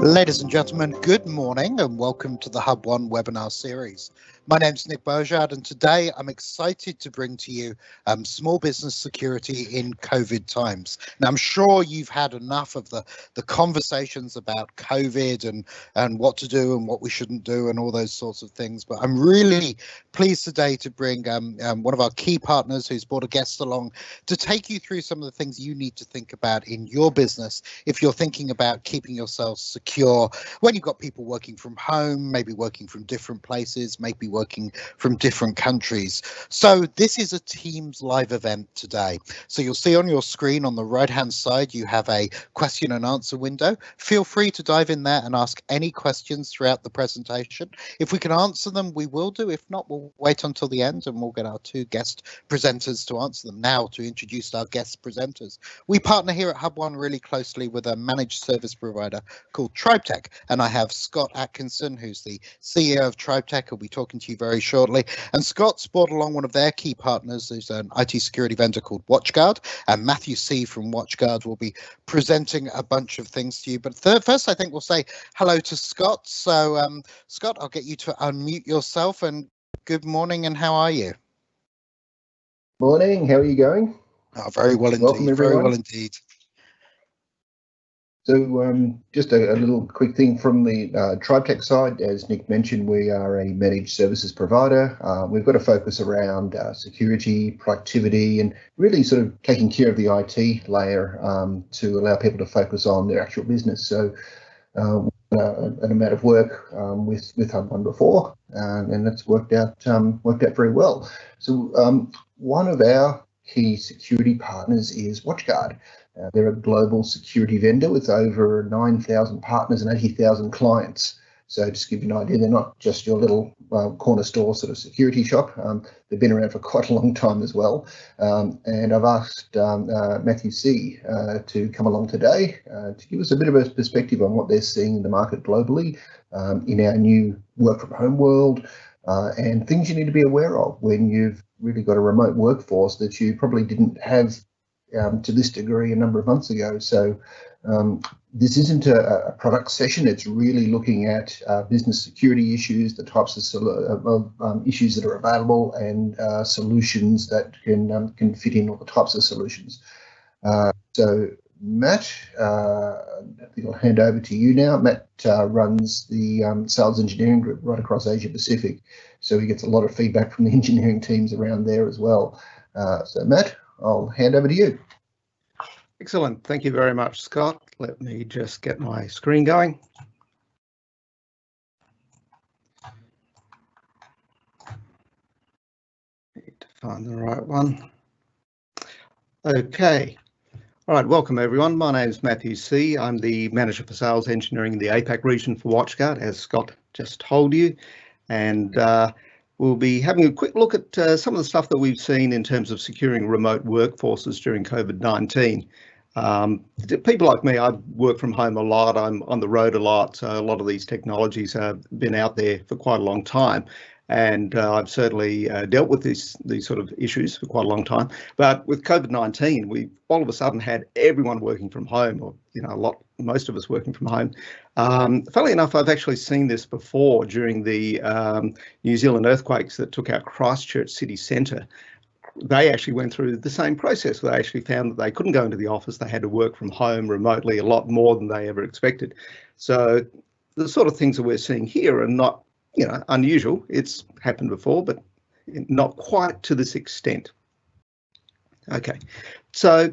Ladies and gentlemen, good morning and welcome to the HubOne webinar series. My name's Nick Beaujard, and today I'm excited to bring to you small business security in COVID times. Now, I'm sure you've had enough of the conversations about COVID and what to do and what we shouldn't do and all those sorts of things, but I'm really pleased today to bring one of our key partners who's brought a guest along to take you through some of the things you need to think about in your business if you're thinking about keeping yourself secure when you've got people working from home, maybe working from different places, maybe working from different countries. So this is a Teams live event today. So you'll see on your screen on the right hand side, you have a question and answer window. Feel free to dive in there and ask any questions throughout the presentation. If we can answer them, we will do. If not, we'll wait until the end and we'll get our two guest presenters to answer them. Now, to introduce our guest presenters, we partner here at HubOne really closely with a managed service provider called Tribetech, and I have Scott Atkinson, who's the CEO of Tribetech, who'll be talking to you very shortly. And Scott's brought along one of their key partners, who's an IT security vendor called WatchGuard, and Matthew C from WatchGuard will be presenting a bunch of things to you. But first, I think we'll say hello to Scott. So, Scott, I'll get you to unmute yourself. And good morning, and how are you? Morning. How are you going? Oh, very well indeed. Welcome, everyone. Very well indeed. So just a little quick thing from the Tribetech side. As Nick mentioned, we are a managed services provider. We've got a focus around security, productivity, and really sort of taking care of the IT layer to allow people to focus on their actual business. So an amount of work with HubOne before, and that's worked out very well. So one of our key security partners is WatchGuard. They're a global security vendor with over 9,000 partners and 80,000 clients. So just to give you an idea, they're not just your little corner store sort of security shop. They've been around for quite a long time as well. And I've asked Matthew C to come along today to give us a bit of a perspective on what they're seeing in the market globally in our new work from home world and things you need to be aware of when you've really got a remote workforce that you probably didn't have to this degree a number of months ago. So this isn't a product session. It's really looking at business security issues, the types of issues that are available, and solutions that can fit in all the types of solutions. So Matt, I think I'll hand over to you now. Matt runs the sales engineering group right across Asia Pacific, so he gets a lot of feedback from the engineering teams around there as well. So Matt, I'll hand over to you. Excellent. Thank you very much, Scott. Let me just get my screen going. Need to find the right one. Okay. All right. Welcome, everyone. My name is Matthew C. I'm the Manager for Sales Engineering in the APAC region for WatchGuard, as Scott just told you. And we'll be having a quick look at some of the stuff that we've seen in terms of securing remote workforces during COVID-19. People like me, I work from home a lot, I'm on the road a lot, so a lot of these technologies have been out there for quite a long time. And I've certainly dealt with these sort of issues for quite a long time. But with COVID-19, we all of a sudden had everyone working from home, or most of us working from home. Funnily enough, I've actually seen this before during the New Zealand earthquakes that took out Christchurch city centre. They actually went through the same process. They actually found that they couldn't go into the office. They had to work from home remotely a lot more than they ever expected. So the sort of things that we're seeing here are not unusual. It's happened before, but not quite to this extent. Okay, so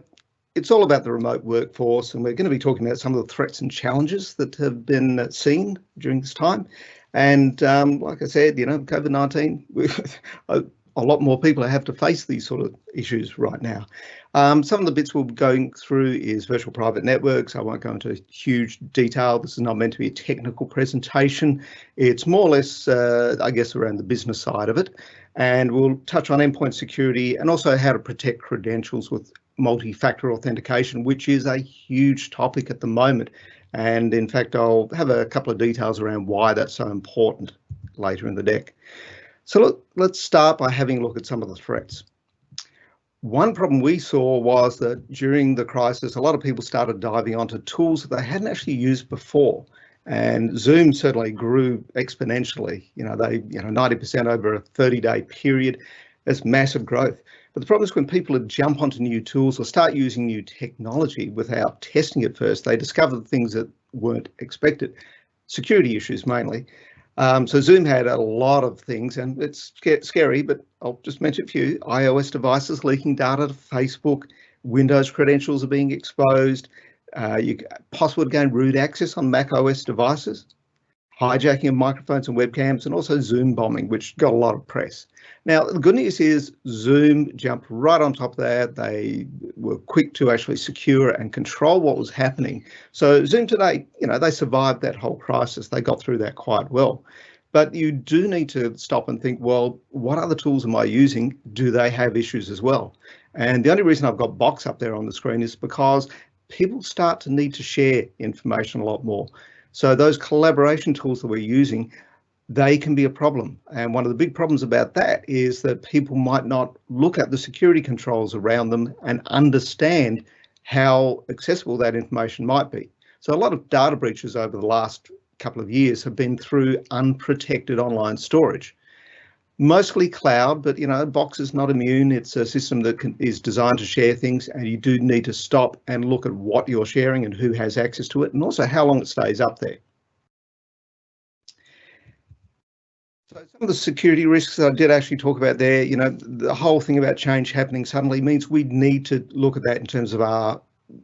it's all about the remote workforce, and we're going to be talking about some of the threats and challenges that have been seen during this time. And like I said, COVID-19, a lot more people have to face these sort of issues right now. Some of the bits we'll be going through is virtual private networks. I won't go into huge detail. This is not meant to be a technical presentation. It's more or less, I guess, around the business side of it. And we'll touch on endpoint security and also how to protect credentials with multi-factor authentication, which is a huge topic at the moment. And in fact, I'll have a couple of details around why that's so important later in the deck. So look, let's start by having a look at some of the threats. One problem we saw was that during the crisis, a lot of people started diving onto tools that they hadn't actually used before. And Zoom certainly grew exponentially. They 90% over a 30-day period. That's massive growth. But the problem is when people jump onto new tools or start using new technology without testing it first, they discover things that weren't expected. Security issues mainly. So Zoom had a lot of things, and it's scary, but I'll just mention a few. iOS devices leaking data to Facebook, Windows credentials are being exposed, possible to gain root access on Mac OS devices, hijacking of microphones and webcams, and also Zoom bombing, which got a lot of press. Now, the good news is Zoom jumped right on top of that. They were quick to actually secure and control what was happening. So Zoom today, they survived that whole crisis. They got through that quite well. But you do need to stop and think, well, what other tools am I using? Do they have issues as well? And the only reason I've got Box up there on the screen is because people start to need to share information a lot more. So those collaboration tools that we're using, they can be a problem. And one of the big problems about that is that people might not look at the security controls around them and understand how accessible that information might be. So a lot of data breaches over the last couple of years have been through unprotected online storage. Mostly cloud, but Box is not immune. It's a system that is designed to share things, and you do need to stop and look at what you're sharing and who has access to it, and also how long it stays up there. So some of the security risks that I did actually talk about there, the whole thing about change happening suddenly means we need to look at that in terms of our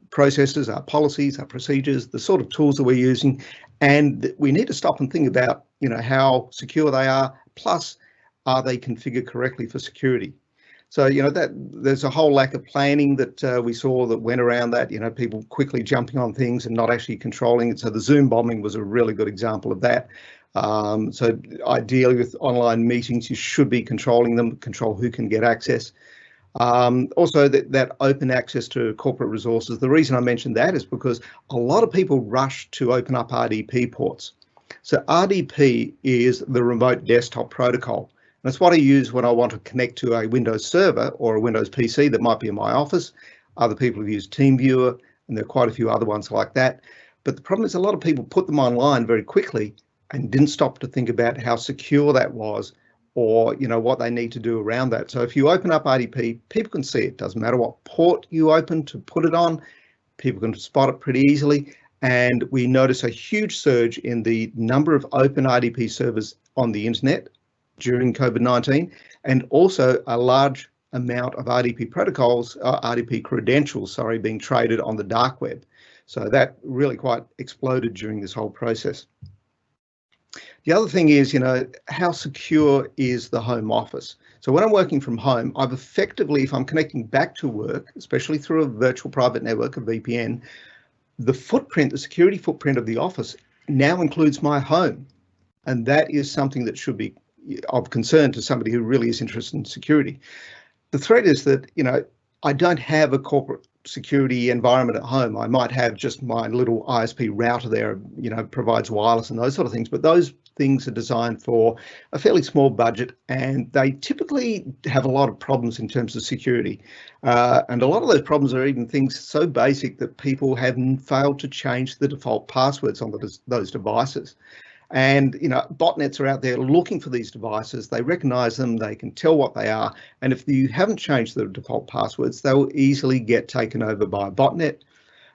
processes, our policies, our procedures, the sort of tools that we're using, and we need to stop and think about, how secure they are, plus are they configured correctly for security? So, that there's a whole lack of planning that we saw that went around that, people quickly jumping on things and not actually controlling it. So the Zoom bombing was a really good example of that. So ideally with online meetings, you should be controlling them, control who can get access. Also that open access to corporate resources. The reason I mentioned that is because a lot of people rush to open up RDP ports. So RDP is the remote desktop protocol. That's what I use when I want to connect to a Windows server or a Windows PC that might be in my office. Other people have used TeamViewer, and there are quite a few other ones like that. But the problem is a lot of people put them online very quickly and didn't stop to think about how secure that was, or what they need to do around that. So if you open up RDP, people can see it. Doesn't matter what port you open to put it on, people can spot it pretty easily. And we notice a huge surge in the number of open RDP servers on the internet during COVID-19, and also a large amount of RDP protocols, RDP credentials, being traded on the dark web. So that really quite exploded during this whole process. The other thing is, how secure is the home office? So when I'm working from home, I've effectively, if I'm connecting back to work, especially through a virtual private network, a VPN, the security footprint of the office now includes my home. And that is something that should be of concern to somebody who really is interested in security. The threat is that, I don't have a corporate security environment at home. I might have just my little ISP router there, provides wireless and those sort of things, but those things are designed for a fairly small budget, and they typically have a lot of problems in terms of security. And a lot of those problems are even things so basic that people have failed to change the default passwords on those devices. And, botnets are out there looking for these devices. They recognize them, they can tell what they are. And if you haven't changed the default passwords, they will easily get taken over by a botnet.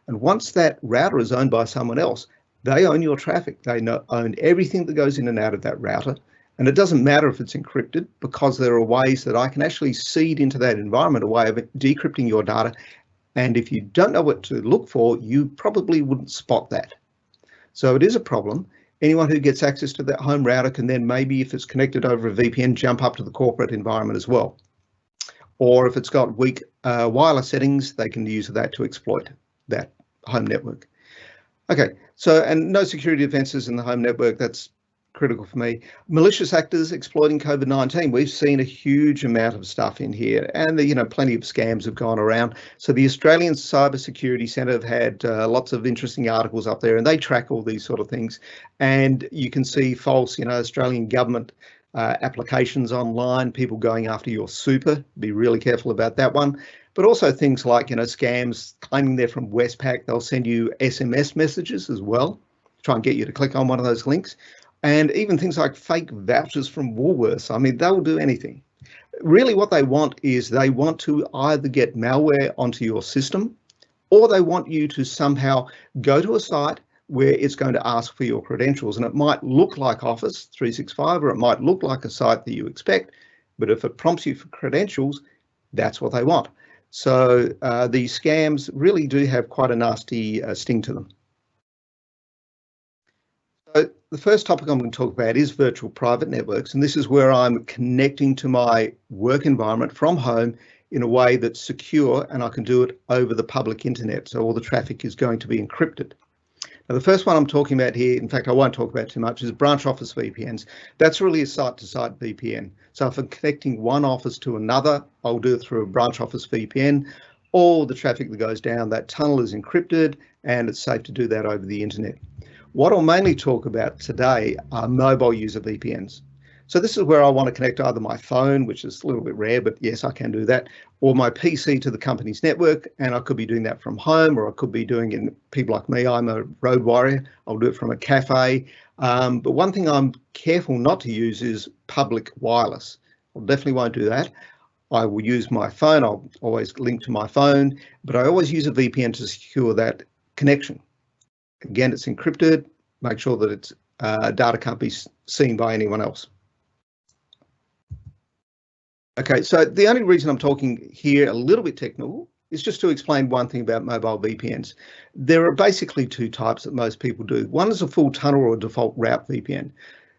And once that router is owned by someone else, they own your traffic. They own everything that goes in and out of that router. And it doesn't matter if it's encrypted, because there are ways that I can actually seed into that environment, a way of decrypting your data. And if you don't know what to look for, you probably wouldn't spot that. So it is a problem. Anyone who gets access to that home router can then, maybe if it's connected over a VPN, jump up to the corporate environment as well. Or if it's got weak wireless settings, they can use that to exploit that home network. Okay, so, and no security defenses in the home network, that's critical for me. Malicious actors exploiting COVID-19. We've seen a huge amount of stuff in here, and plenty of scams have gone around. So the Australian Cybersecurity Centre have had lots of interesting articles up there, and they track all these sort of things. And you can see false, Australian government applications online, people going after your super. Be really careful about that one. But also things like, scams claiming they're from Westpac. They'll send you SMS messages as well, try and get you to click on one of those links. And even things like fake vouchers from Woolworths. I mean, they'll do anything. Really what they want is they want to either get malware onto your system, or they want you to somehow go to a site where it's going to ask for your credentials. And it might look like Office 365, or it might look like a site that you expect, but if it prompts you for credentials, that's what they want. So these scams really do have quite a nasty sting to them. So the first topic I'm going to talk about is virtual private networks, and this is where I'm connecting to my work environment from home in a way that's secure, and I can do it over the public internet, so all the traffic is going to be encrypted. Now, the first one I'm talking about here, in fact, I won't talk about too much, is branch office VPNs. That's really a site-to-site VPN. So if I'm connecting one office to another, I'll do it through a branch office VPN. All the traffic that goes down that tunnel is encrypted, and it's safe to do that over the internet. What I'll mainly talk about today are mobile user VPNs. So this is where I want to connect either my phone, which is a little bit rare, but yes, I can do that, or my PC to the company's network, and I could be doing that from home, or I could be doing it, people like me, I'm a road warrior, I'll do it from a cafe. But one thing I'm careful not to use is public wireless. I definitely won't do that. I will use my phone, I'll always link to my phone, but I always use a VPN to secure that connection. Again, it's encrypted, make sure that it's data can't be seen by anyone else. Okay, so the only reason I'm talking here a little bit technical is just to explain one thing about mobile VPNs. There are basically two types that most people do. One is a full tunnel or a default route VPN.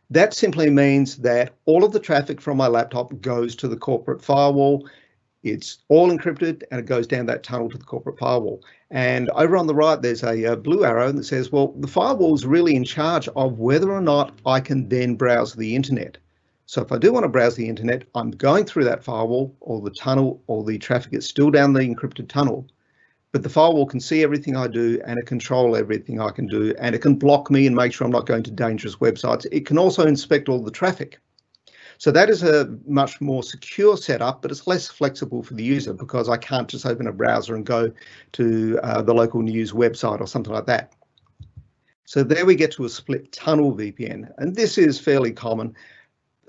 That simply means that all of the traffic from my laptop goes to the corporate firewall. It's all encrypted and it goes down that tunnel to the corporate firewall. And over on the right, there's a blue arrow that says, well, the firewall is really in charge of whether or not I can then browse the internet. So if I do want to browse the internet, I'm going through that firewall, or the tunnel, or the traffic is still down the encrypted tunnel, but the firewall can see everything I do and it control everything I can do, and it can block me and make sure I'm not going to dangerous websites. It can also inspect all the traffic. So that is a much more secure setup, but it's less flexible for the user because I can't just open a browser and go to the local news website or something like that. So there we get to a split tunnel VPN, and this is fairly common.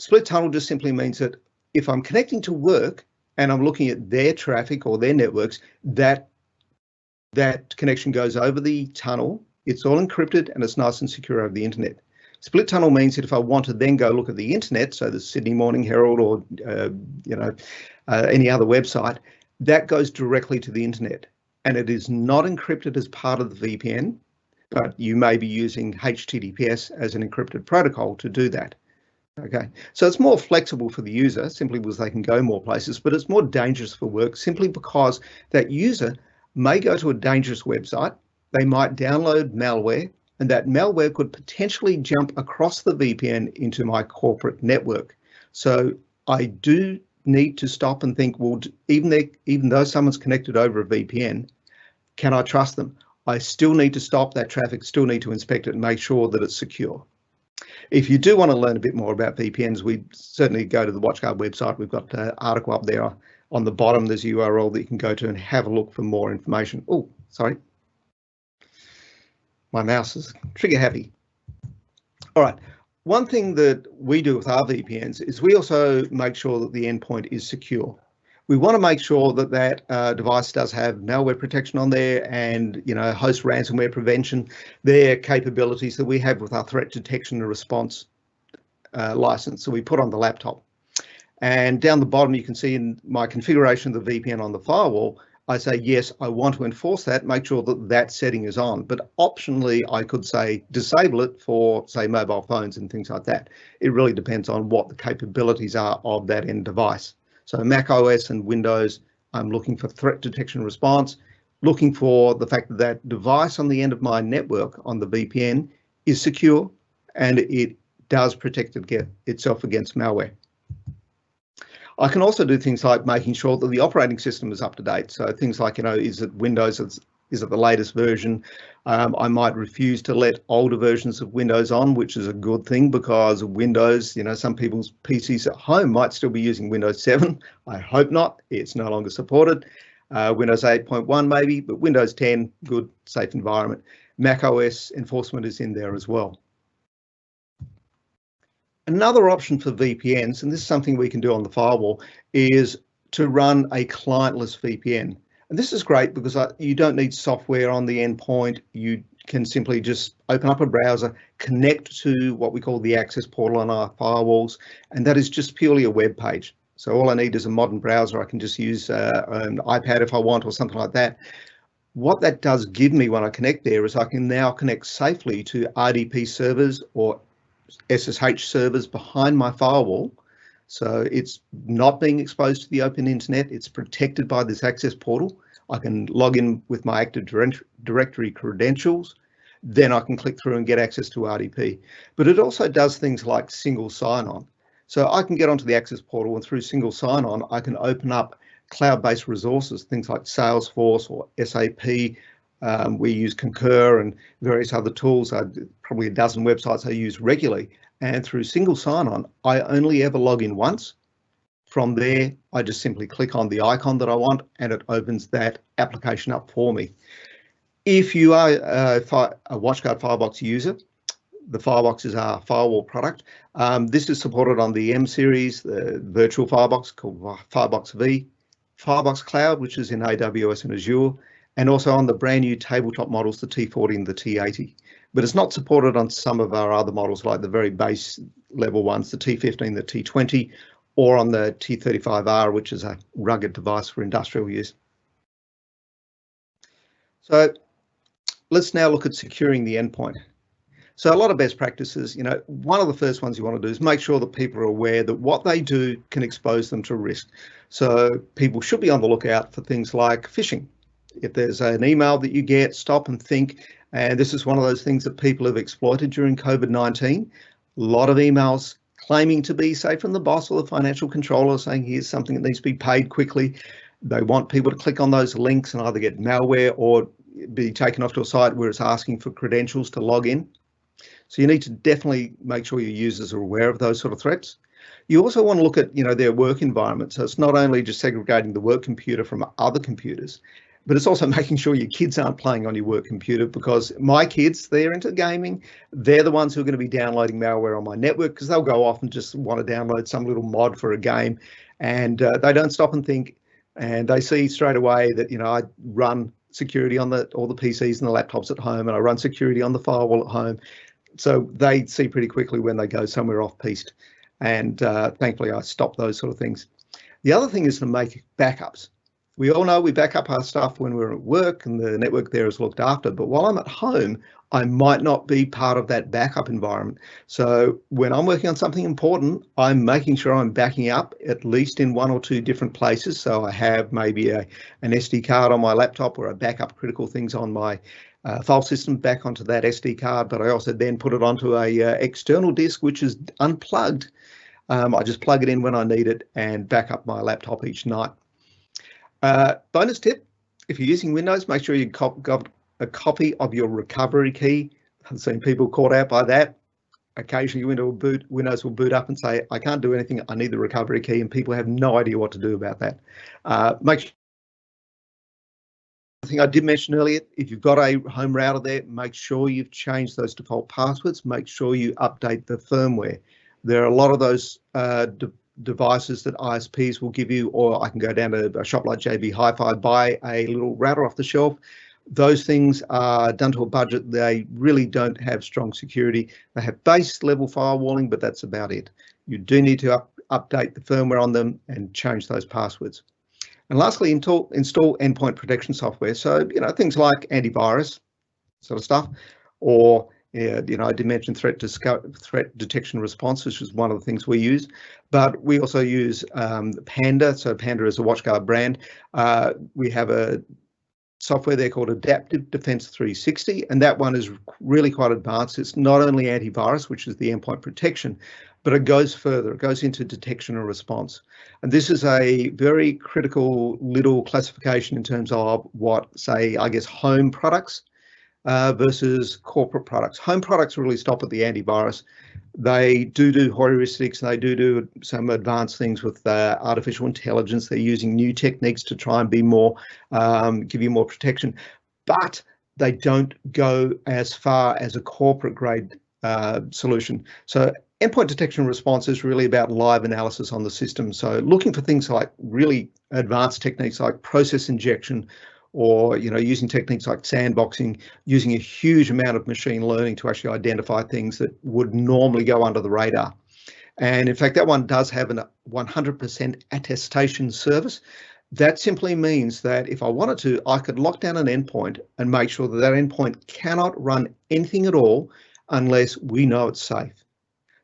Split tunnel just simply means that if I'm connecting to work and I'm looking at their traffic or their networks, that connection goes over the tunnel, it's all encrypted and it's nice and secure over the internet. Split tunnel means that if I want to then go look at the internet, so the Sydney Morning Herald or any other website, that goes directly to the internet, and it is not encrypted as part of the VPN, but you may be using HTTPS as an encrypted protocol to do that. Okay, so it's more flexible for the user simply because they can go more places, but it's more dangerous for work simply because that user may go to a dangerous website, they might download malware, and that malware could potentially jump across the VPN into my corporate network. So I do need to stop and think, well, even though someone's connected over a VPN, can I trust them? I still need to stop that traffic, still need to inspect it and make sure that it's secure. If you do want to learn a bit more about VPNs, we certainly go to the WatchGuard website. We've got an article up there on the bottom. There's a URL that you can go to and have a look for more information. Oh, sorry. My mouse is trigger happy. All right. One thing that we do with our VPNs is we also make sure that the endpoint is secure. We want to make sure that that device does have malware protection on there and, host ransomware prevention. They're capabilities that we have with our threat detection and response license. So we put on the laptop. And down the bottom, you can see in my configuration of the VPN on the firewall, I say, yes, I want to enforce that, make sure that that setting is on. But optionally, I could say disable it for, say, mobile phones and things like that. It really depends on what the capabilities are of that end device. So Mac OS and Windows, I'm looking for threat detection response, looking for the fact that that device on the end of my network on the VPN is secure and it does protect itself against malware. I can also do things like making sure that the operating system is up to date. So things like, is it Windows, is it the latest version? I might refuse to let older versions of Windows on, which is a good thing because Windows, some people's PCs at home might still be using Windows 7. I hope not. It's no longer supported. Windows 8.1 maybe, but Windows 10, good, safe environment. Mac OS enforcement is in there as well. Another option for VPNs, and this is something we can do on the firewall, is to run a clientless VPN. And this is great because you don't need software on the endpoint. You can simply just open up a browser, connect to what we call the access portal on our firewalls, and that is just purely a web page. So all I need is a modern browser. I can just use an iPad if I want or something like that. What that does give me when I connect there is I can now connect safely to RDP servers or SSH servers behind my firewall. So it's not being exposed to the open internet. It's protected by this access portal. I can log in with my Active Directory credentials. Then I can click through and get access to RDP. But it also does things like single sign-on. So I can get onto the access portal, and through single sign-on, I can open up cloud-based resources, things like Salesforce or SAP. We use Concur and various other tools. Probably a dozen websites I use regularly. And through single sign-on, I only ever log in once. From there, I just simply click on the icon that I want, and it opens that application up for me. If you are a WatchGuard Firebox user, the Firebox is our firewall product. This is supported on the M series, the virtual Firebox called Firebox V, Firebox Cloud, which is in AWS and Azure, and also on the brand new tabletop models, the T40 and the T80. But it's not supported on some of our other models, like the very base level ones, the T15, the T20, or on the T35R, which is a rugged device for industrial use. So let's now look at securing the endpoint. So a lot of best practices, one of the first ones you want to do is make sure that people are aware that what they do can expose them to risk. So people should be on the lookout for things like phishing. If there's an email that you get, stop and think. And this is one of those things that people have exploited during COVID-19. A lot of emails claiming to be, say, from the boss or the financial controller, saying here's something that needs to be paid quickly. They want people to click on those links and either get malware or be taken off to a site where it's asking for credentials to log in. So you need to definitely make sure your users are aware of those sort of threats. You also want to look at, their work environment. So it's not only just segregating the work computer from other computers, but it's also making sure your kids aren't playing on your work computer, because my kids, they're into gaming. They're the ones who are going to be downloading malware on my network, because they'll go off and just want to download some little mod for a game, and they don't stop and think, and they see straight away that, I run security on all the PCs and the laptops at home, and I run security on the firewall at home. So they see pretty quickly when they go somewhere off-piste, and thankfully I stop those sort of things. The other thing is to make backups. We all know we back up our stuff when we're at work and the network there is looked after, but while I'm at home, I might not be part of that backup environment. So when I'm working on something important, I'm making sure I'm backing up at least in one or two different places. So I have maybe an SD card on my laptop, where I back up critical things on my file system back onto that SD card, but I also then put it onto a external disk, which is unplugged. I just plug it in when I need it and back up my laptop each night. Bonus tip, if you're using Windows, make sure you've got a copy of your recovery key. I've seen people caught out by that. Occasionally Windows will boot up and say, I can't do anything, I need the recovery key, and people have no idea what to do about that. Make sure, I think I did mention earlier, if you've got a home router there, make sure you've changed those default passwords. Make sure you update the firmware. There are a lot of those devices that ISPs will give you, or I can go down to a shop like JB Hi-Fi, buy a little router off the shelf. Those things are done to a budget. They really don't have strong security. They have base level firewalling, but that's about it. You do need to update the firmware on them and change those passwords. And lastly, install endpoint protection software. So, things like antivirus sort of stuff, or I did mention threat detection response, which is one of the things we use, but we also use Panda. So Panda is a WatchGuard brand. We have a software there called Adaptive Defense 360, and that one is really quite advanced. It's not only antivirus, which is the endpoint protection, but it goes further. It goes into detection and response. And this is a very critical little classification in terms of what, say, I guess, home products versus corporate products. Home products really stop at the antivirus. They do heuristics, and they do some advanced things with artificial intelligence. They're using new techniques to try and be more, give you more protection. But they don't go as far as a corporate grade solution. So endpoint detection and response is really about live analysis on the system. So looking for things like really advanced techniques like process injection, or using techniques like sandboxing, using a huge amount of machine learning to actually identify things that would normally go under the radar. And in fact, that one does have a 100% attestation service. That simply means that if I wanted to, I could lock down an endpoint and make sure that that endpoint cannot run anything at all unless we know it's safe.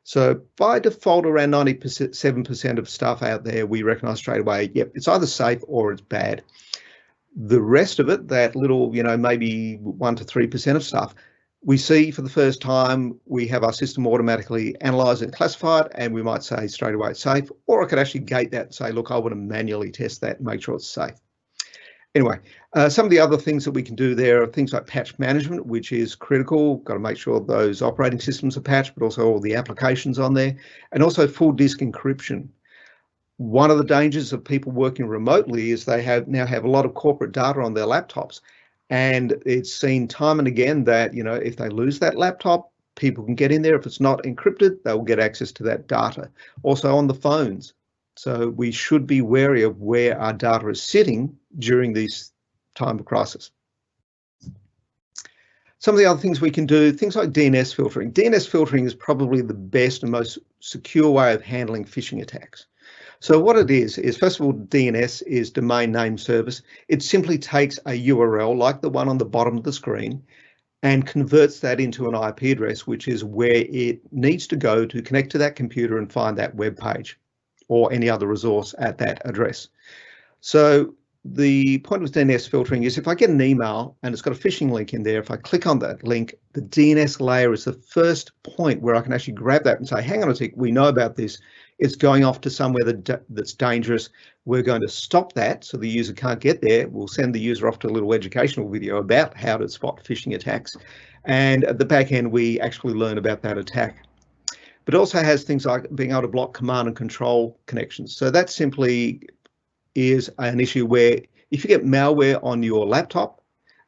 So by default, around 97% of stuff out there, we recognize straight away, yep, it's either safe or it's bad. The rest of it, that little, maybe 1 to 3% of stuff, we see for the first time, we have our system automatically analyze and classify it, and we might say straight away it's safe, or I could actually gate that and say, look, I want to manually test that and make sure it's safe. Anyway, some of the other things that we can do there are things like patch management, which is critical. Got to make sure those operating systems are patched, but also all the applications on there, and also full disk encryption. One of the dangers of people working remotely is they now have a lot of corporate data on their laptops. And it's seen time and again that, if they lose that laptop, people can get in there. If it's not encrypted, they'll get access to that data. Also on the phones. So we should be wary of where our data is sitting during this time of crisis. Some of the other things we can do, things like DNS filtering. DNS filtering is probably the best and most secure way of handling phishing attacks. So what it is first of all, DNS is domain name service. It simply takes a URL like the one on the bottom of the screen and converts that into an IP address, which is where it needs to go to connect to that computer and find that web page or any other resource at that address. So the point with DNS filtering is if I get an email and it's got a phishing link in there, if I click on that link, the DNS layer is the first point where I can actually grab that and say, hang on a sec, we know about this. It's going off to somewhere that's dangerous. We're going to stop that so the user can't get there. We'll send the user off to a little educational video about how to spot phishing attacks. And at the back end, we actually learn about that attack. But it also has things like being able to block command and control connections. So that simply is an issue where if you get malware on your laptop,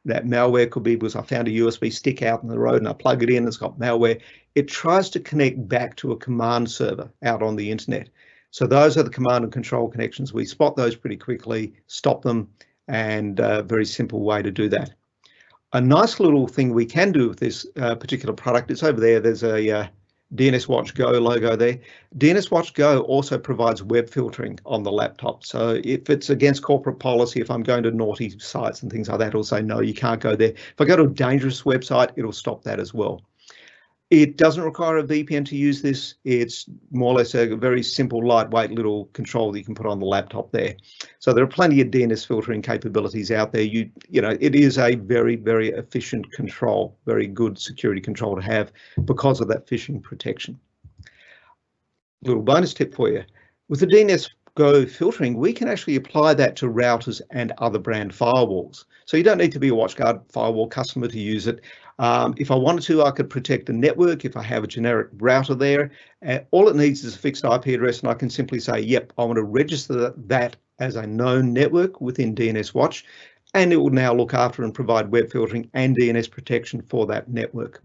that malware could be because I found a USB stick out in the road and I plug it in, it's got malware. It tries to connect back to a command server out on the internet. So those are the command and control connections. We spot those pretty quickly, stop them, and a very simple way to do that. A nice little thing we can do with this particular product, it's over there, there's a DNS Watch Go logo there. DNS Watch Go also provides web filtering on the laptop. So if it's against corporate policy, if I'm going to naughty sites and things like that, it'll say, no, you can't go there. If I go to a dangerous website, it'll stop that as well. It doesn't require a VPN to use this. It's more or less a very simple, lightweight little control that you can put on the laptop there. So there are plenty of DNS filtering capabilities out there. It is a very, very efficient control, very good security control to have because of that phishing protection. Little bonus tip for you. With the DNS Go filtering, we can actually apply that to routers and other brand firewalls. So you don't need to be a WatchGuard firewall customer to use it. If I wanted to, I could protect the network if I have a generic router there. All it needs is a fixed IP address, and I can simply say, yep, I want to register that as a known network within DNS Watch, and it will now look after and provide web filtering and DNS protection for that network.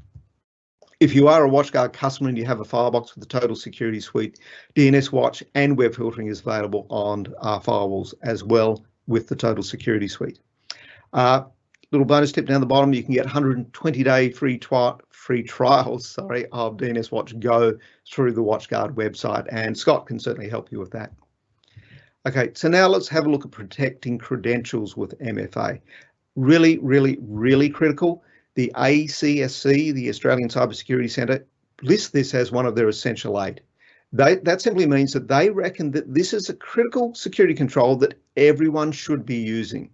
If you are a WatchGuard customer and you have a firebox with the total security suite, DNS Watch and web filtering is available on our firewalls as well with the total security suite. Little bonus tip down the bottom, you can get 120-day free trials of DNS Watch Go through the WatchGuard website, and Scott can certainly help you with that. Okay, so now let's have a look at protecting credentials with MFA. Really, really, really critical. The ACSC, the Australian Cybersecurity Centre, lists this as one of their essential 8. That simply means that they reckon that this is a critical security control that everyone should be using.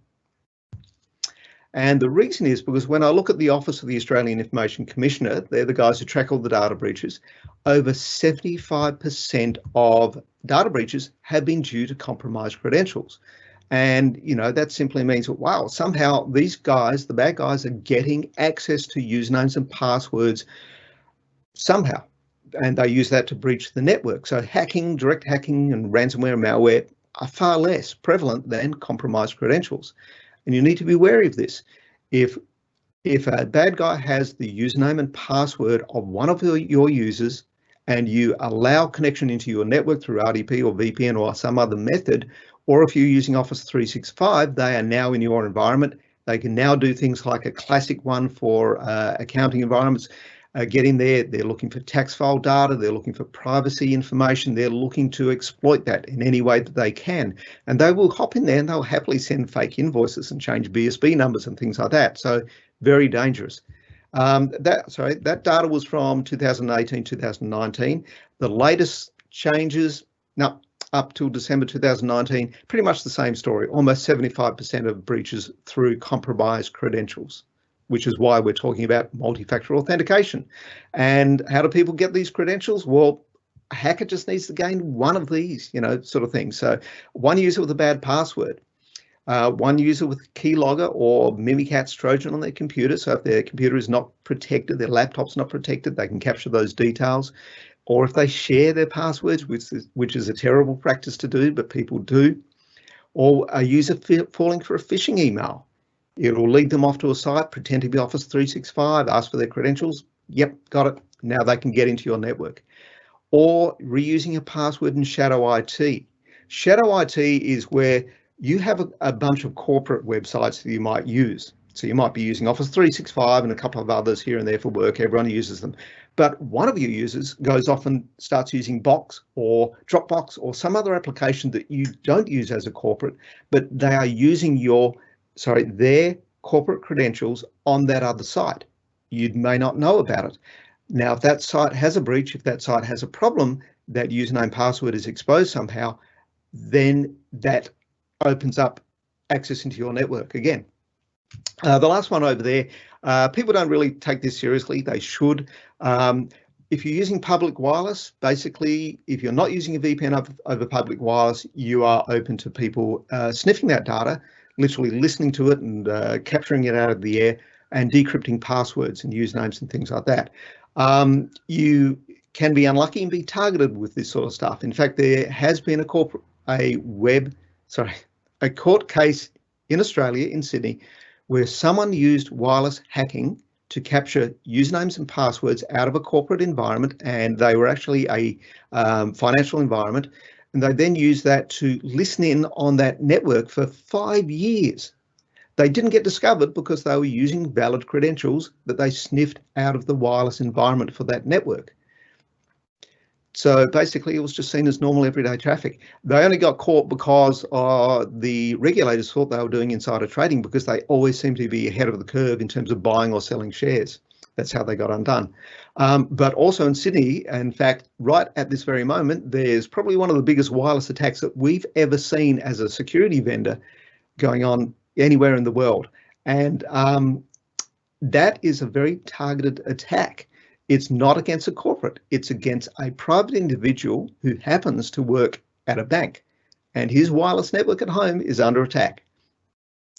And the reason is because when I look at the Office of the Australian Information Commissioner, they're the guys who track all the data breaches, over 75% of data breaches have been due to compromised credentials. And, that simply means that, wow, somehow these guys, the bad guys, are getting access to usernames and passwords somehow. And they use that to breach the network. So hacking, direct hacking and ransomware and malware are far less prevalent than compromised credentials. And you need to be wary of this. If If a bad guy has the username and password of one of your users and you allow connection into your network through RDP or VPN or some other method, or if you're using Office 365, they are now in your environment. They can now do things like a classic one for accounting environments. Get in there, they're looking for tax file data, they're looking for privacy information, they're looking to exploit that in any way that they can. And they will hop in there and they'll happily send fake invoices and change BSB numbers and things like that. So very dangerous. That data was from 2018, 2019. The latest changes, no, up till December 2019, pretty much the same story. Almost 75% of breaches through compromised credentials, which is why we're talking about multi-factor authentication. And how do people get these credentials? Well, a hacker just needs to gain one of these, sort of thing. So one user with a bad password, one user with keylogger or Mimikatz Trojan on their computer. So if their computer is not protected, their laptop's not protected, they can capture those details. Or if they share their passwords, which is a terrible practice to do, but people do. Or a user falling for a phishing email. It'll lead them off to a site, pretend to be Office 365, ask for their credentials. Yep, got it. Now they can get into your network. Or reusing a password in shadow IT. Shadow IT is where you have a bunch of corporate websites that you might use. So you might be using Office 365 and a couple of others here and there for work. Everyone uses them. But one of your users goes off and starts using Box or Dropbox or some other application that you don't use as a corporate, but they are using their corporate credentials on that other site. You may not know about it. Now, if that site has a breach, if that site has a problem, that username password is exposed somehow, then that opens up access into your network again. The last one over there, people don't really take this seriously. They should. If you're using public wireless, basically, if you're not using a VPN over public wireless, you are open to people sniffing that data, literally listening to it and capturing it out of the air and decrypting passwords and usernames and things like that. You can be unlucky and be targeted with this sort of stuff. In fact, there has been a court case in Australia, in Sydney, where someone used wireless hacking to capture usernames and passwords out of a corporate environment, and they were actually a financial environment, and they then used that to listen in on that network for 5 years. They didn't get discovered because they were using valid credentials that they sniffed out of the wireless environment for that network. So basically, it was just seen as normal everyday traffic. They only got caught because the regulators thought they were doing insider trading, because they always seem to be ahead of the curve in terms of buying or selling shares. That's how they got undone. But also in Sydney, in fact, right at this very moment, there's probably one of the biggest wireless attacks that we've ever seen as a security vendor going on anywhere in the world. And that is a very targeted attack. It's not against a corporate, it's against a private individual who happens to work at a bank, and his wireless network at home is under attack.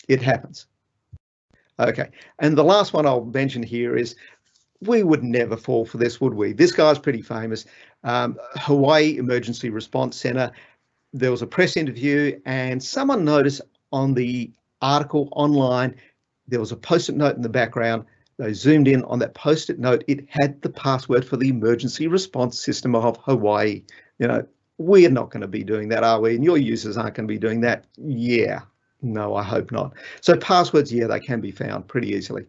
It happens. Okay, and the last one I'll mention here is, we would never fall for this, would we? This guy's pretty famous. Hawaii Emergency Response Center. There was a press interview and someone noticed on the article online, there was a post-it note in the background. They zoomed in on that post-it note. It had the password for the emergency response system of Hawaii. We're not going to be doing that, are we? And your users aren't going to be doing that. Yeah, no, I hope not. So passwords, yeah, they can be found pretty easily.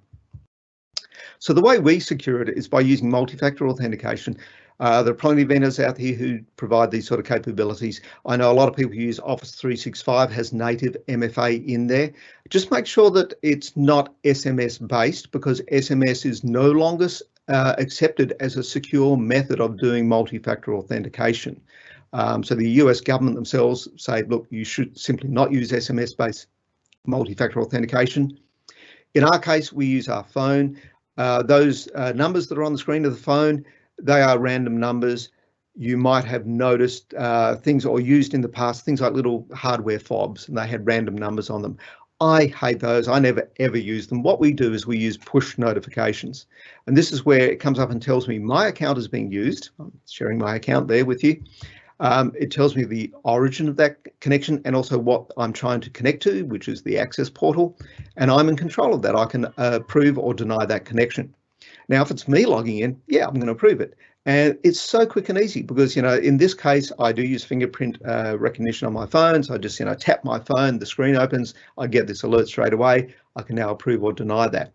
So the way we secure it is by using multi-factor authentication. There are plenty of vendors out here who provide these sort of capabilities. I know a lot of people who use Office 365 has native MFA in there. Just make sure that it's not SMS based, because SMS is no longer accepted as a secure method of doing multi-factor authentication. So the US government themselves say, look, you should simply not use SMS based multi-factor authentication. In our case, we use our phone. Those numbers that are on the screen of the phone, they are random numbers. You might have noticed things or used in the past, things like little hardware fobs, and they had random numbers on them. I hate those. I never ever use them. What we do is we use push notifications. And this is where it comes up and tells me my account is being used. I'm sharing my account there with you. It tells me the origin of that connection and also what I'm trying to connect to, which is the access portal, and I'm in control of that. I can approve or deny that connection. Now, if it's me logging in, yeah, I'm going to approve it. And it's so quick and easy because, in this case, I do use fingerprint recognition on my phone. So I just, tap my phone, the screen opens, I get this alert straight away. I can now approve or deny that.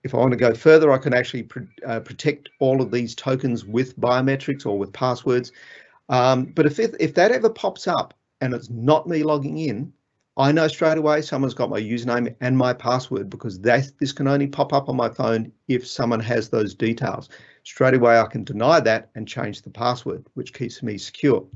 If I want to go further, I can actually protect all of these tokens with biometrics or with passwords. But if that ever pops up and it's not me logging in, I know straight away someone's got my username and my password, because this can only pop up on my phone if someone has those details. Straight away, I can deny that and change the password, which keeps me secure.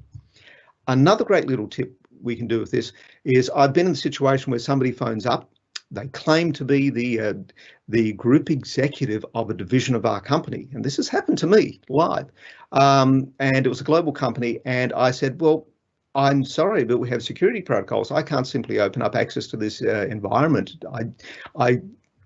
Another great little tip we can do with this is I've been in the situation where somebody phones up. They claim to be the group executive of a division of our company. And this has happened to me live. And it was a global company. And I said, well, I'm sorry, but we have security protocols. I can't simply open up access to this environment. I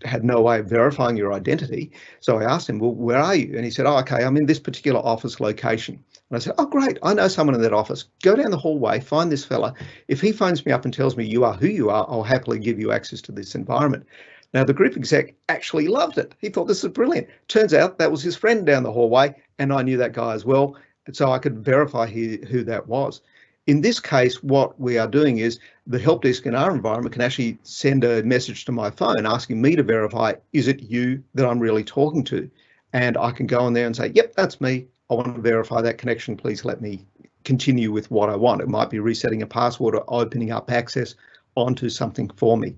had no way of verifying your identity. So I asked him, well, where are you? And he said, oh, okay, I'm in this particular office location. And I said, oh, great, I know someone in that office. Go down the hallway, find this fella. If he phones me up and tells me you are who you are, I'll happily give you access to this environment. Now, the group exec actually loved it. He thought this is brilliant. Turns out that was his friend down the hallway, and I knew that guy as well. And so I could verify who that was. In this case, what we are doing is the help desk in our environment can actually send a message to my phone asking me to verify, is it you that I'm really talking to? And I can go in there and say, yep, that's me. I want to verify that connection. Please let me continue with what I want. It might be resetting a password or opening up access onto something for me.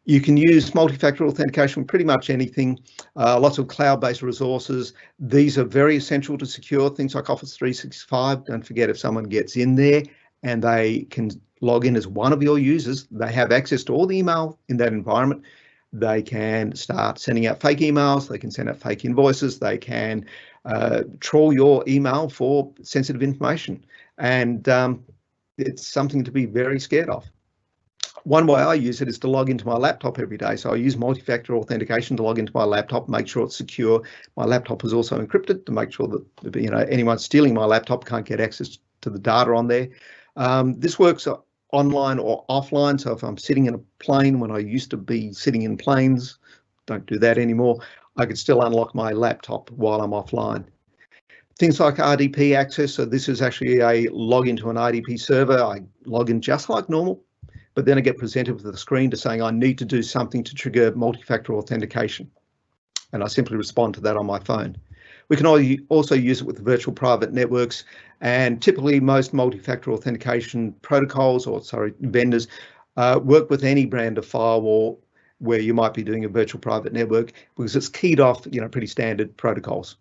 You can use multi-factor authentication with pretty much anything, lots of cloud-based resources. These are very essential to secure things like Office 365. Don't forget, if someone gets in there and they can log in as one of your users, they have access to all the email in that environment. They can start sending out fake emails. They can send out fake invoices. They can trawl your email for sensitive information. And it's something to be very scared of. One way I use it is to log into my laptop every day. So I use multi-factor authentication to log into my laptop, make sure it's secure. My laptop is also encrypted to make sure that anyone stealing my laptop can't get access to the data on there. This works online or offline. So if I'm sitting in a plane, when I used to be sitting in planes, don't do that anymore, I could still unlock my laptop while I'm offline. Things like RDP access. So this is actually a login to an RDP server. I log in just like normal, but then I get presented with the screen to saying I need to do something to trigger multi-factor authentication. And I simply respond to that on my phone. We can also use it with virtual private networks, and typically most multi-factor authentication protocols, or vendors, work with any brand of firewall where you might be doing a virtual private network, because it's keyed off, pretty standard protocols.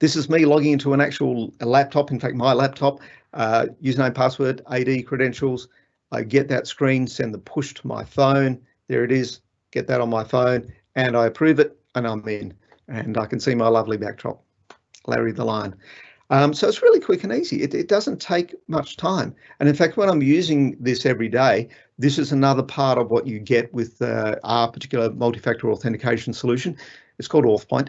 This is me logging into an actual laptop, in fact, my laptop, username, password, AD credentials. I get that screen, send the push to my phone. There it is, get that on my phone, and I approve it, and I'm in. And I can see my lovely backdrop, Larry the Lion. So it's really quick and easy. It doesn't take much time. And in fact, when I'm using this every day, this is another part of what you get with our particular multi-factor authentication solution. It's called AuthPoint.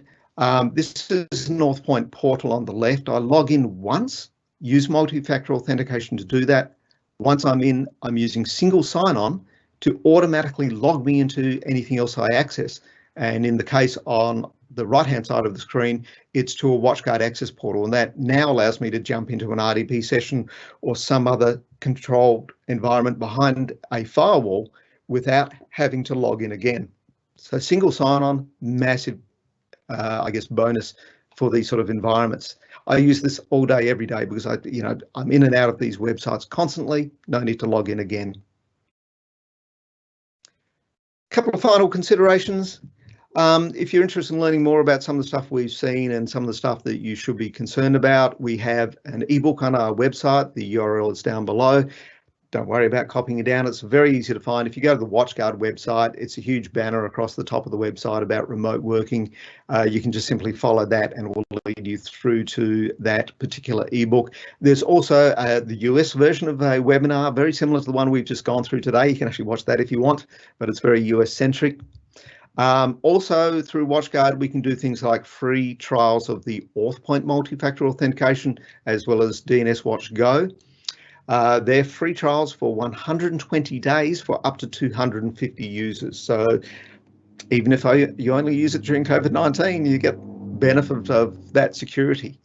This is an AuthPoint portal on the left. I log in once, use multi-factor authentication to do that. Once I'm in, I'm using single sign-on to automatically log me into anything else I access. And in the case on the right-hand side of the screen, it's to a WatchGuard access portal. And that now allows me to jump into an RDP session or some other controlled environment behind a firewall without having to log in again. So single sign-on, massive, bonus for these sort of environments. I use this all day, every day, because I'm in and out of these websites constantly. No need to log in again. Couple of final considerations. If you're interested in learning more about some of the stuff we've seen and some of the stuff that you should be concerned about, we have an ebook on our website. The URL is down below. Don't worry about copying it down. It's very easy to find. If you go to the WatchGuard website, it's a huge banner across the top of the website about remote working. You can just simply follow that and it will lead you through to that particular ebook. There's also the US version of a webinar, very similar to the one we've just gone through today. You can actually watch that if you want, but it's very US centric. Also through WatchGuard, we can do things like free trials of the AuthPoint multi-factor authentication, as well as DNS Watch Go. They're free trials for 120 days for up to 250 users. So even if you only use it during COVID-19, you get benefit of that security.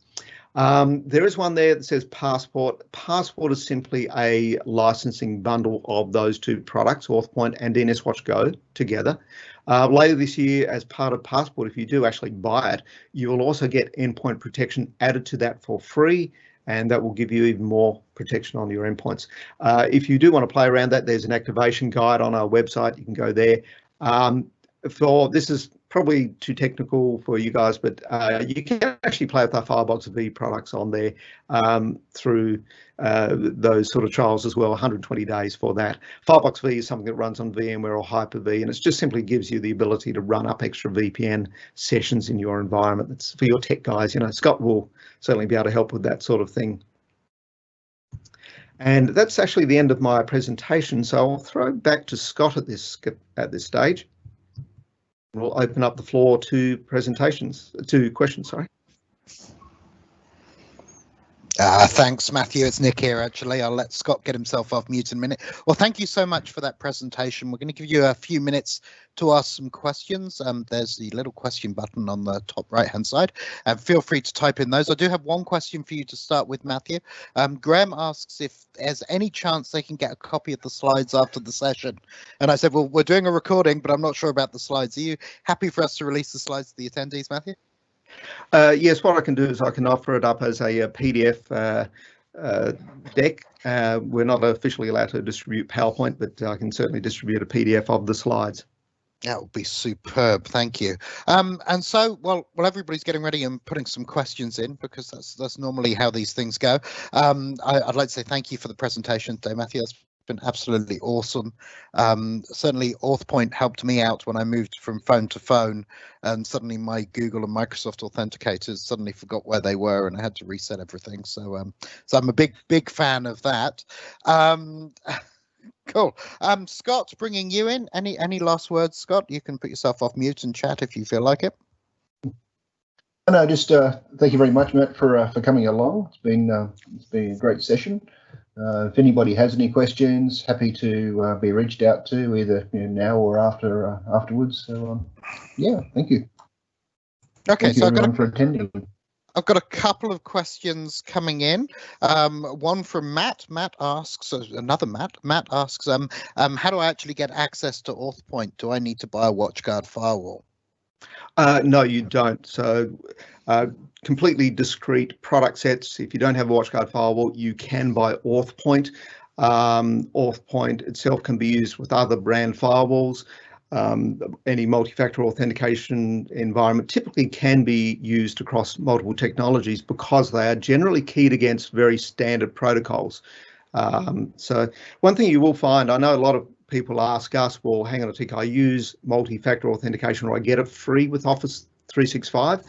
There is one there that says Passport. Passport is simply a licensing bundle of those two products, AuthPoint and DNS Watch Go, together. Later this year, as part of Passport, if you do actually buy it, you will also get endpoint protection added to that for free, and that will give you even more protection on your endpoints. If you do want to play around that, there's an activation guide on our website. You can go there. This is probably too technical for you guys, but you can actually play with our Firebox V products on there through those sort of trials as well, 120 days for that. Firebox V is something that runs on VMware or Hyper-V, and it just simply gives you the ability to run up extra VPN sessions in your environment. That's for your tech guys. Scott will certainly be able to help with that sort of thing. And that's actually the end of my presentation, so I'll throw back to Scott at this stage. We'll open up the floor to questions, sorry. Thanks, Matthew. It's Nick here, actually. I'll let Scott get himself off mute in a minute. Well, thank you so much for that presentation. We're going to give you a few minutes to ask some questions. There's the little question button on the top right-hand side. Feel free to type in those. I do have one question for you to start with, Matthew. Graham asks if there's any chance they can get a copy of the slides after the session. And I said, well, we're doing a recording, but I'm not sure about the slides. Are you happy for us to release the slides to the attendees, Matthew? Yes, what I can do is I can offer it up as a PDF deck. We're not officially allowed to distribute PowerPoint, but I can certainly distribute a PDF of the slides. That would be superb. Thank you. And so, well, everybody's getting ready and putting some questions in, because that's normally how these things go. I'd like to say thank you for the presentation today, Matthew. That's been absolutely awesome. Certainly AuthPoint helped me out when I moved from phone to phone, and suddenly my Google and Microsoft authenticators suddenly forgot where they were and I had to reset everything. So I'm a big fan of that. Cool. Scott, bringing you in. Any last words, Scott? You can put yourself off mute and chat if you feel like it. No, just thank you very much, Matt, for coming along. It's been a great session. If anybody has any questions, happy to be reached out to either now or afterwards. So yeah, thank you. Okay, thank you everyone for attending. I've got a couple of questions coming in. One from Matt. Matt asks, another Matt. Matt asks, how do I actually get access to AuthPoint? Do I need to buy a WatchGuard firewall? No, you don't. So completely discrete product sets. If you don't have a WatchGuard firewall, you can buy AuthPoint. AuthPoint itself can be used with other brand firewalls. Any multi-factor authentication environment typically can be used across multiple technologies because they are generally keyed against very standard protocols. So one thing you will find, I know a lot of people ask us, well, hang on a tick, I use multi-factor authentication or I get it free with Office 365.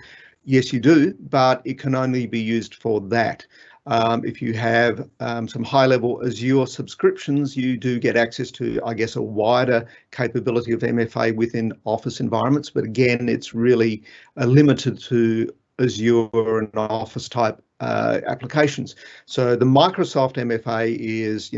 Yes, you do, but it can only be used for that. If you have some high-level Azure subscriptions, you do get access to, I guess, a wider capability of MFA within Office environments. But again, it's really limited to Azure and Office type applications. So the Microsoft MFA is,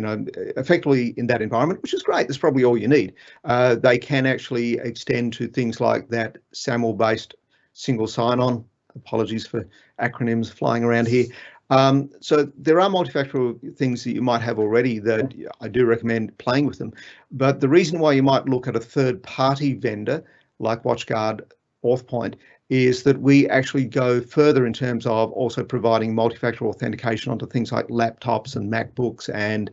effectively in that environment, which is great. That's probably all you need. They can actually extend to things like that SAML-based single sign-on. Apologies for acronyms flying around here. So there are multi-factor things that you might have already that I do recommend playing with them. But the reason why you might look at a third-party vendor like WatchGuard, AuthPoint, is that we actually go further in terms of also providing multi-factor authentication onto things like laptops and MacBooks, and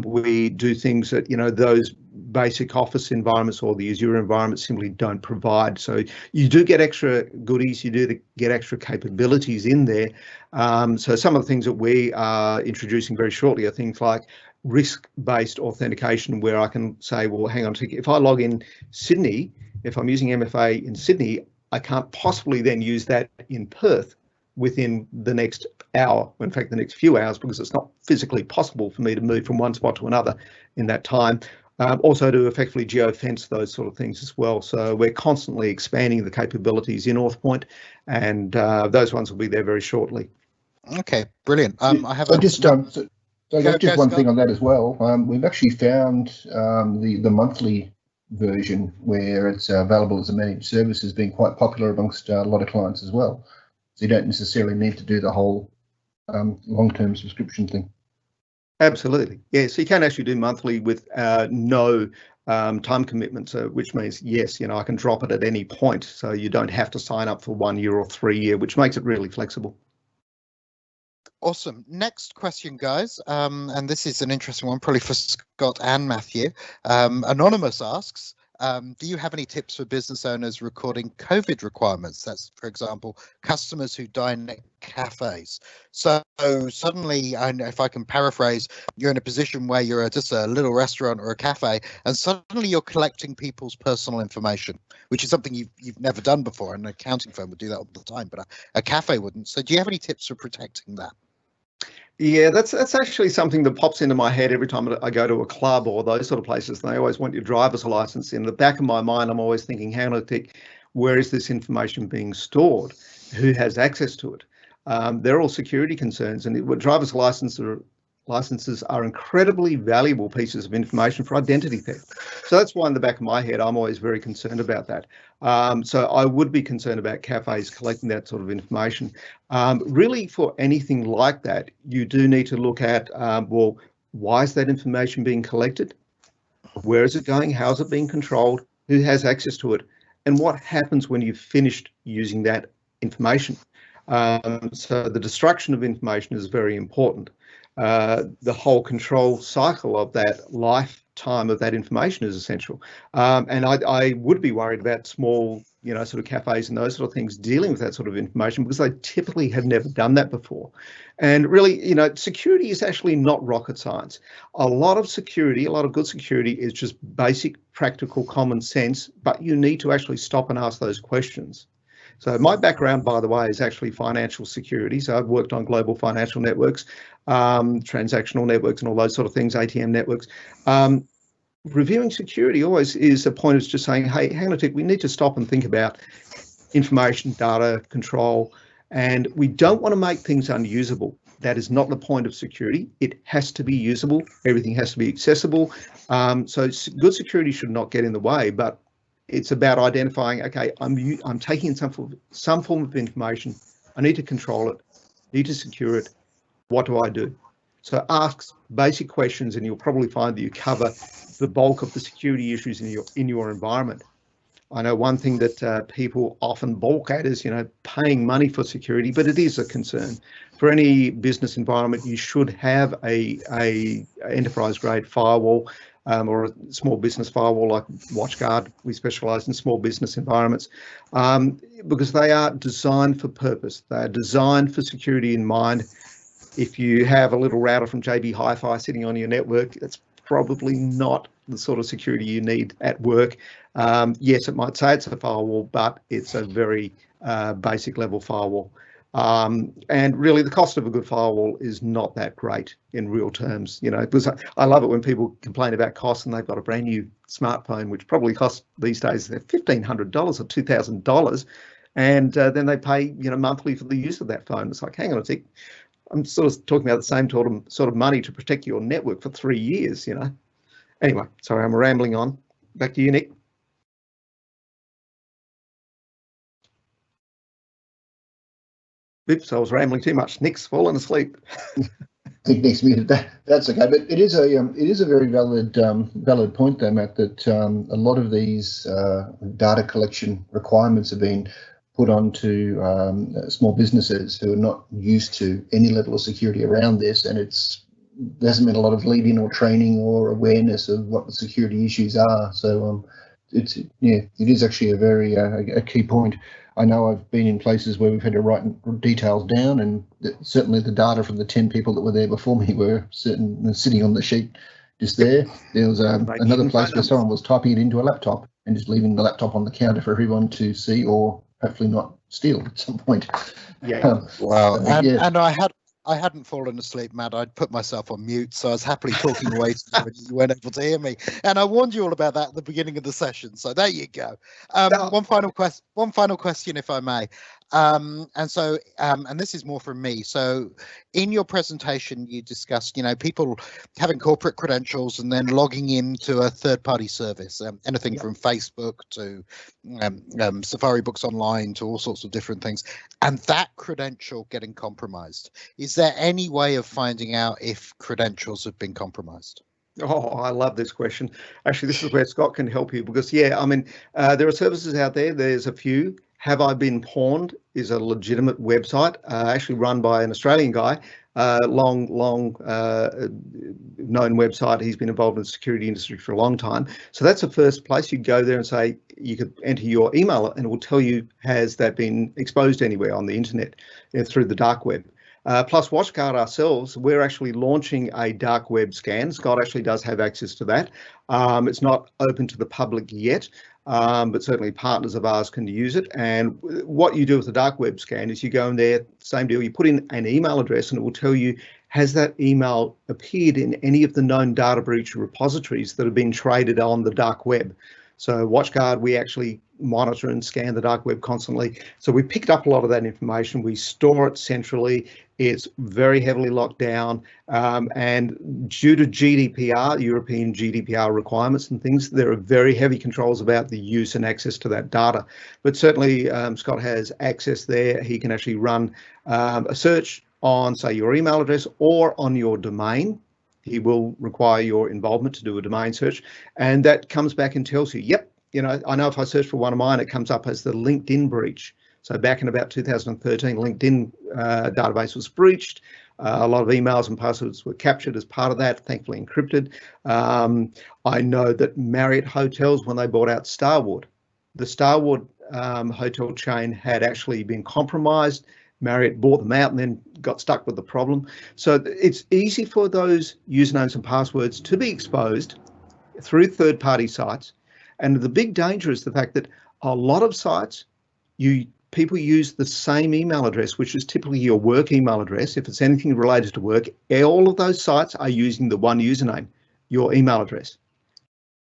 we do things that those basic Office environments or the Azure environments simply don't provide. So you do get extra goodies, you do get extra capabilities in there. So some of the things that we are introducing very shortly are things like risk-based authentication, where I can say, well, hang on a second, if I log in Sydney, if I'm using MFA in Sydney, I can't possibly then use that in Perth within the next hour, in fact, the next few hours, because it's not physically possible for me to move from one spot to another in that time. also to effectively geofence those sort of things as well. So we're constantly expanding the capabilities in Northpoint, and those ones will be there very shortly. Okay, brilliant. I have just one thing on that as well. We've actually found the monthly version where it's available as a managed service has been quite popular amongst a lot of clients as well. So you don't necessarily need to do the whole long-term subscription thing. Absolutely, yeah. So you can actually do monthly with no time commitment, which means, yes, I can drop it at any point. So you don't have to sign up for 1 year or 3 year, which makes it really flexible. Awesome. Next question, guys. And this is an interesting one, probably for Scott and Matthew. Anonymous asks, do you have any tips for business owners recording COVID requirements? That's, for example, customers who dine at cafes. So suddenly, and if I can paraphrase, you're in a position where you're just a little restaurant or a cafe, and suddenly you're collecting people's personal information, which is something you've never done before. An accounting firm would do that all the time, but a cafe wouldn't. So do you have any tips for protecting that? Yeah, that's actually something that pops into my head every time I go to a club or those sort of places. And they always want your driver's license. In the back of my mind, I'm always thinking, hang on a tick, where is this information being stored? Who has access to it? They're all security concerns, and driver's licenses are incredibly valuable pieces of information for identity theft. So that's why in the back of my head, I'm always very concerned about that. So I would be concerned about cafes collecting that sort of information. Really, for anything like that, you do need to look at, well, why is that information being collected? Where is it going? How is it being controlled? Who has access to it? And what happens when you've finished using that information? So the destruction of information is very important. The whole control cycle of that lifetime of that information is essential. And I would be worried about small, sort of cafes and those sort of things dealing with that sort of information, because they typically have never done that before. And really, security is actually not rocket science. A lot of good security is just basic, practical, common sense, but you need to actually stop and ask those questions. So my background, by the way, is actually financial security. So I've worked on global financial networks, transactional networks and all those sort of things, ATM networks. Reviewing security always is a point of just saying, hey, hang on a tick, we need to stop and think about information, data, control, and we don't want to make things unusable. That is not the point of security. It has to be usable. Everything has to be accessible. So good security should not get in the way, but it's about identifying, okay, I'm taking in some form of information. I need to control it, need to secure it. What do I do? So ask basic questions, and you'll probably find that you cover the bulk of the security issues in your environment. I know one thing that people often balk at is, paying money for security, but it is a concern. For any business environment, you should have a enterprise-grade firewall. Or a small business firewall like WatchGuard. We specialise in small business environments because they are designed for purpose. They are designed for security in mind. If you have a little router from JB Hi-Fi sitting on your network, it's probably not the sort of security you need at work. Yes, it might say it's a firewall, but it's a very basic level firewall. And really the cost of a good firewall is not that great in real terms, because I love it when people complain about costs and they've got a brand new smartphone, which probably costs these days $1,500 or $2,000. And then they pay, monthly for the use of that phone. It's like, hang on a sec, I'm sort of talking about the same sort of money to protect your network for 3 years, Anyway, sorry, I'm rambling on. Back to you, Nick. Oops, I was rambling too much. Nick's fallen asleep. I think Nick's muted that. That's okay, but it is a very valid point there, Matt. That a lot of these data collection requirements have been put onto small businesses who are not used to any level of security around this, and there hasn't been a lot of lead-in or training or awareness of what the security issues are. So it is actually a very a key point. I know I've been in places where we've had to write details down, and certainly the data from the 10 people that were there before me were sitting on the sheet just there. There was another place where someone was typing it into a laptop and just leaving the laptop on the counter for everyone to see, or hopefully not steal at some point. Yeah. Wow. And I I hadn't fallen asleep, Matt. I'd put myself on mute, so I was happily talking away to you, and you weren't able to hear me. And I warned you all about that at the beginning of the session. So there you go. One final question, if I may. And this is more from me. So in your presentation, you discussed, people having corporate credentials and then logging into a third-party service, anything from Facebook to Safari Books Online to all sorts of different things, and that credential getting compromised. Is there any way of finding out if credentials have been compromised? Oh, I love this question. Actually, this is where Scott can help you because, there are services out there. There's a few. Have I Been Pawned is a legitimate website, actually run by an Australian guy, long known website. He's been involved in the security industry for a long time. So that's the first place. You go there and say, you could enter your email and it will tell you, has that been exposed anywhere on the internet through the dark web. Plus WatchGuard ourselves, we're actually launching a dark web scan. Scott actually does have access to that. It's not open to the public yet, but certainly partners of ours can use it. And what you do with the dark web scan is you go in there, same deal, you put in an email address and it will tell you, has that email appeared in any of the known data breach repositories that have been traded on the dark web? So WatchGuard, we actually monitor and scan the dark web constantly. So we picked up a lot of that information. We store it centrally. It's very heavily locked down. And due to GDPR, European GDPR requirements and things, there are very heavy controls about the use and access to that data. But certainly Scott has access there. He can actually run a search on, say, your email address or on your domain. He will require your involvement to do a domain search, and that comes back and tells you, yep, I know if I search for one of mine, it comes up as the LinkedIn breach. So back in about 2013, LinkedIn database was breached. A lot of emails and passwords were captured as part of that, thankfully encrypted. I know that Marriott Hotels, when they bought out Starwood, the Starwood hotel chain had actually been compromised. Marriott bought them out and then got stuck with the problem. So it's easy for those usernames and passwords to be exposed through third-party sites. And the big danger is the fact that a lot of sites, people use the same email address, which is typically your work email address. If it's anything related to work, all of those sites are using the one username, your email address.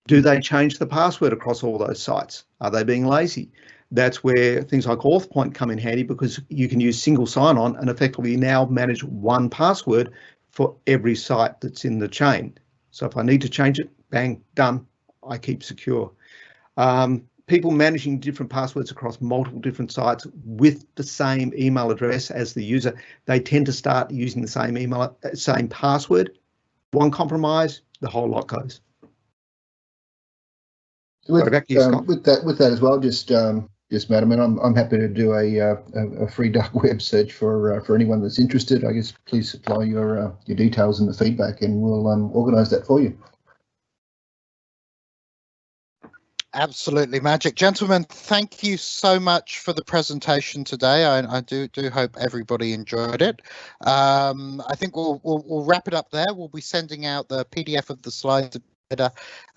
Do they change the password across all those sites? Are they being lazy? That's where things like AuthPoint come in handy, because you can use single sign-on and effectively now manage one password for every site that's in the chain. So if I need to change it, bang, done, I keep secure. People managing different passwords across multiple different sites with the same email address as the user, they tend to start using the same password. One compromise, the whole lot goes. With that as well, just Matt, I mean, I'm happy to do a free dark web search for anyone that's interested. I guess please supply your details and the feedback, and we'll organise that for you. Absolutely magic. Gentlemen, thank you so much for the presentation today. I do hope everybody enjoyed it. I think we'll wrap it up there. We'll be sending out the PDF of the slides,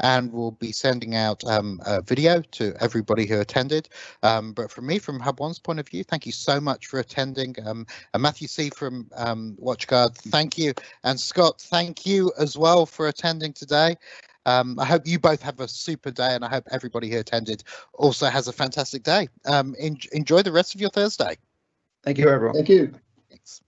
and we'll be sending out a video to everybody who attended. But from HubOne's point of view, thank you so much for attending. And Matthew C. from WatchGuard, thank you. And Scott, thank you as well for attending today. I hope you both have a super day, and I hope everybody who attended also has a fantastic day. Enjoy the rest of your Thursday. Thank you, everyone. Thank you. Thanks.